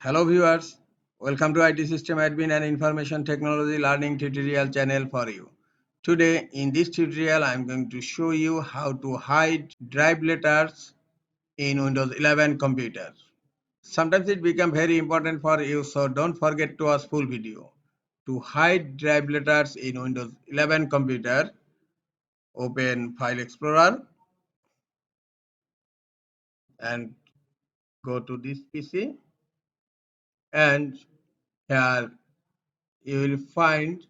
Hello viewers, welcome to IT System Admin and Information Technology Learning tutorial channel for you. Today in this tutorial I am going to show you how to hide drive letters in Windows 11 computers. Sometimes it becomes very important for you, so don't forget to watch full video. To hide drive letters in Windows 11 computer, open File Explorer and go to this PC, and here you will find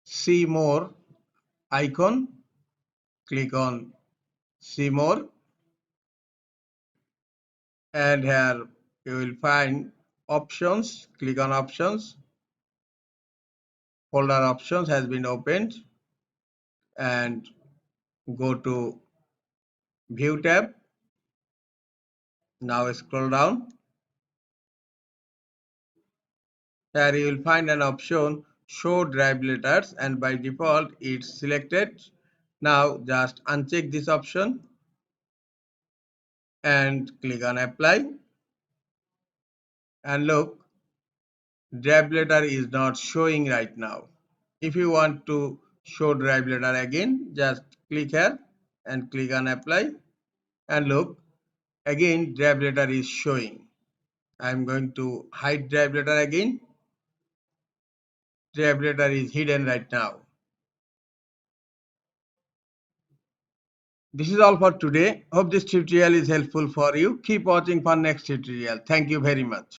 See More icon. Click on See More, and here you will find options. Click on options. Folder options has been opened, and go to View tab. Now scroll down. Here you will find an option Show Drive Letters, and by default it's selected. Now just uncheck this option and click on Apply, and look, drive letter is not showing right now. If you want to show drive letter again, just click here and click on Apply, and look, again drive letter is showing. I am going to hide drive letter again. Drive letter is hidden right now. This is all for today. Hope this tutorial is helpful for you. Keep watching for next tutorial. Thank you very much.